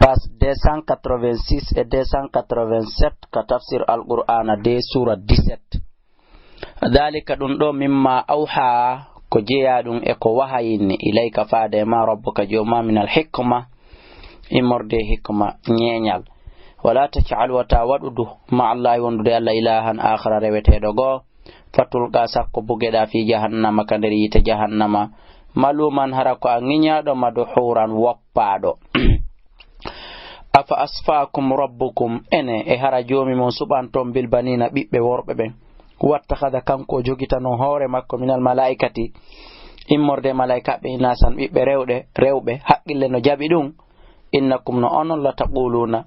page 286 et 287 ka tafsir al-Qur'ana de sura 17. Dhalika dun do mimma auha ko jeya dun e ko wahayinni ilayka faade ma rabbuka joma min al-hikma imorde hikma nyenyal. Wala taj'al wa tawadudu ma Allah wondude Allah ilahan akhara rewetedo go fatul ga sakko bugeda fi jahannama kanderi yite jahannama maluman harako anginyado madhuran woppado. Afa asfaakum rabbukum ene e hara joomi mon subantom bil banina bibbe worbe ben wattakhadha kanko jogitano hoore makko minal malaikati immorde malaika be nasan bibbe rewbe haqqille no jabi dum innakum no onon la taquluna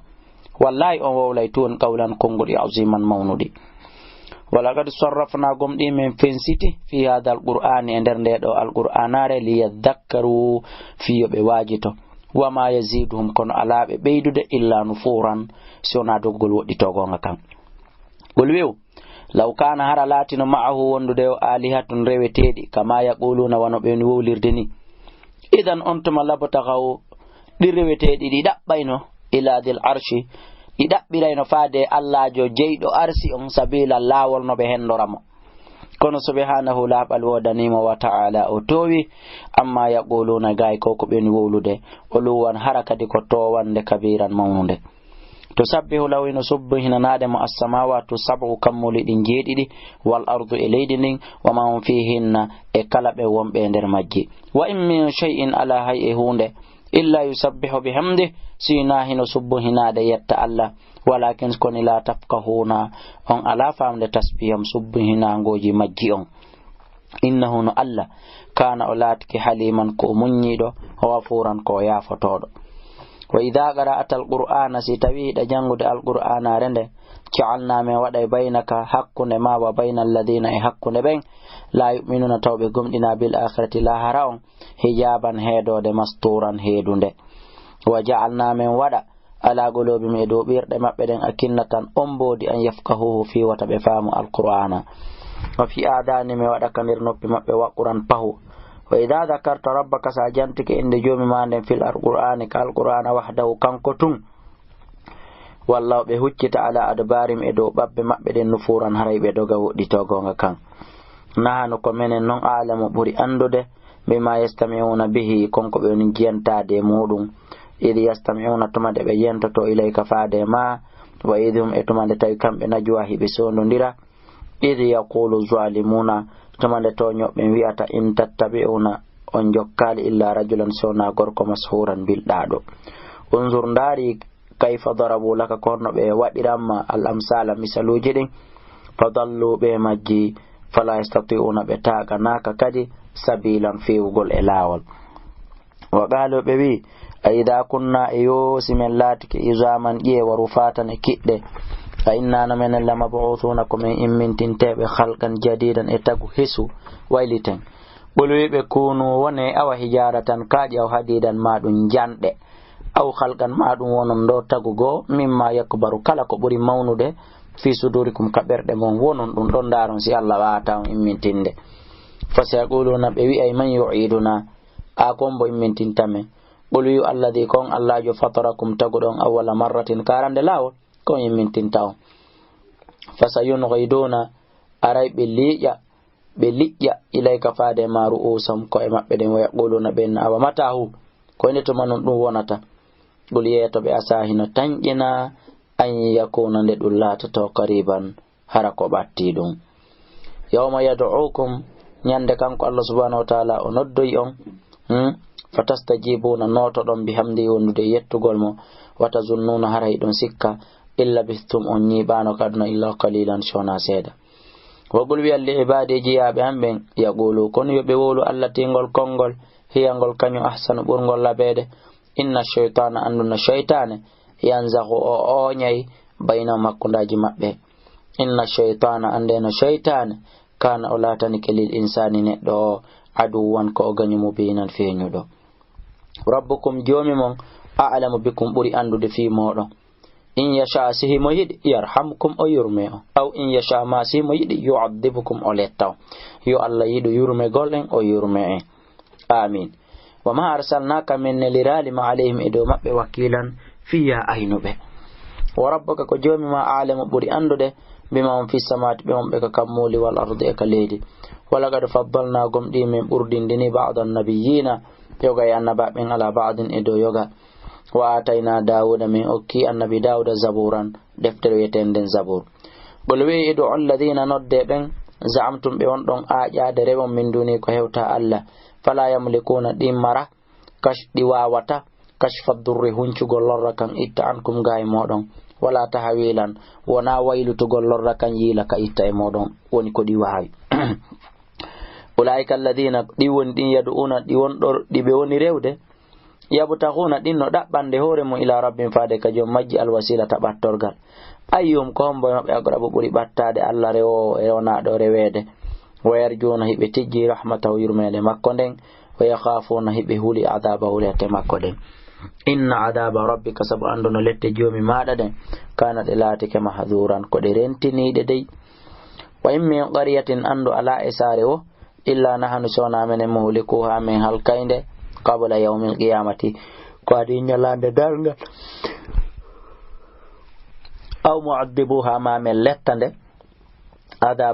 wallahi on wawlaytun qawlan kongodi aziman mawnudi. Walaqad sarrafna gomdi men fensiti fi hadha alqur'ani ender ndedo alqur'anare liyadhakkaru fi yobe wajito wama yaziduhum kono alaabe beydude illa nufuran sona doggol woditogo ngakan golwew law kana hara latino ma'ahu wondude alihatun rewetedi kama yaquluna wano be wowlirde ni idan ontuma labtagaw di rewetedi di dabbayno ila dil arshi di dabbirayno faade Allah jo jeydo arsi on sabila lawol no be hendoramo kono subhanahu la bal wadanima wa ta'ala o towi amma yaquluna gay ko be ni wowlude o luwan harakati ko to wande kabiran mawnde to sabbihu lawino subbihina nadama as-samawati sab'u kamuli din jeedidi wal ardu ilaydin wa ma fihinna e kala be wonbe nder majji wa in min shay'in ala hay'i hunde illa yusabbihu bihamdi sina hino subbuhina de yatta Allah walakin koni la tafqahuna on ala famde tasbiham subbuhina ngoji majji on innahu no Allah kana olatki haliman ko munyido wafuran ko yafotodo. Wa idha qara'ata al-qur'ana sitawi da jangude al-qur'ana rende ja'alna ma waday bainaka haqqun ma wa bainal ladina haqqun ben la yu'minuna tawbe gumdina bil akhirati la haraun hijaban hedode masturan hedunde. Wa ja'alna min wada ala gulubi me do birde mabbe den akinnatan ombodi an yafqahuhu fi wata be famu al-qur'ana wa fi adani me wada kanir noppi mabbe wa qur'an pahu. Wa idha dhakarta rabbaka sajantike inde jomi manden fil al-qur'ani kal qur'ana wahdahu kankotun wallahu be huccita ala adbarim e do babbe mabbe den nufuran haraybe doga woditogo ngakan nahanu ko menen non alamu buri andude bima yastami'una bihi konko be on jiyantade mudum idi yastami'una tumade be yentoto ilayka faade ma wa idhum etumande tay kambe najwa hibe sondondira idi yaqulu zalimuna tumande to nyobbe wi'ata in tattabi'una on jokkali illa rajulan sona gorko mashuran bil dado unzur ndari kayfa darabu laka korno be wadiramma al amsala misaluji din fadallu be majji fala yastati'una be taga naka kadi sabilan fiugol e lawol. Wa qalu be wi aida kunna yusimellatike izaman je warufatan kidde fa inna min lamab'uthuna kum min tintebe khalqan jadidan etagu hisu wailiten bolwebe kunu wone awa hijaratan kaji aw hadidan madun jande aw khalqan madun wonon do tagugo mimma yakbaru kala ko buri mawnude fi sudurikum kaberde mon wonon dum don daron si Allah wata min tinde fasaquluna be wi ay man yu'iduna akombo min tintame bolu alladhi kon Allah jo fatarakum tagudon awwala marratin karande lawo kon min tintaw fasayunghiduna aray biliya ilayka faade maru usam ko e mabbe den wa yaquluna ben awa matahu ko ne to manon dum wonata bul yeto be asahino tanjina an yakuna de dullata to qariban harako batti dum yawma yad'ukum nyande kanko Allah subhanahu wa ta'ala o noddoy on fatastajibuna noto don bihamdi wondude yettugol mo wata zunnuna haray don sikka illa bistum on nyibano kadno illa qalilan shona seda wa qul bi alli ibadi jiyabe amben yaqulu kon yobe wolu Allah tingol kongol hiyangol kanyu ahsanu burgol labede inna shaytana anduna shaytane yanzahu o nyai bayna makundaji mabbe inna shaytana andena shaytane kana olatani kelil insani neddo aduwan ko ganyu mubinan fenyudo rabbukum jomi mon a'lamu bikum buri andude fi modo in yasha sihi moyid yarhamkum o yurme aw in yasha ma sihi moyid yu'adhibukum oletaw yo Allah yidu yurme gollen o yurme amin wa ma arsalnaka min lirali ma alayhim ido mabbe wakilan fiya aynuɓe wa rabbuka ko joomi ma a'lamu ɓuri andude bima on fi samati ɓe on ɓe ka kammuli wal ardi e ka leydi walagad faddalna gomɗi min ɓurdindini ba'da annabiyina yoga e annabaɓen ala ba'din e dow yoga wa atayna dawuda min okki annabi dawuda zaburan deftere wiyetenden zabur ɓol wi idu alladina nodde ɓen za'amtum ɓe on ɗon aaƴade rewon min duni ko hewta Allah fala yamlikuna ɗi mara ɗi wawata kashfa durri huncugol lorra kan itta ankum ga e moɗon wala tahawilan wona waylutugol lorra kan yiila ka itta e moɗon woni ko ɗi wawi ulaika alladina ɗi woni ɗin yadu'una ɗi wonɗo ɗi ɓe woni rewde yabtahuna ɗin no ɗaɓɓande hoore mum ila rabbin faade ka joom majji alwasilata ɓattorgal ayyum ko hombo maɓɓe agrabu ɓuri ɓattade Allah rewowo e wonaɗo rewede wa yarjuna hiɓe tijji rahmatahu yurmede makko nden wa yakhafuna hiɓe huuli adabahu lette makko nden inna adaba rabbika sabu anduno lette joomi maɗa ɗen kana ɗe laatike mahduran ko ɗe rentiniɗe dey wa in min qaryatin andu ala e saare o illa nahanu sona menen muhlikuha min halkaynde qabla yawmil qiyamati ko adi ñalande dargal aw mu'addibuha ma men lettande adab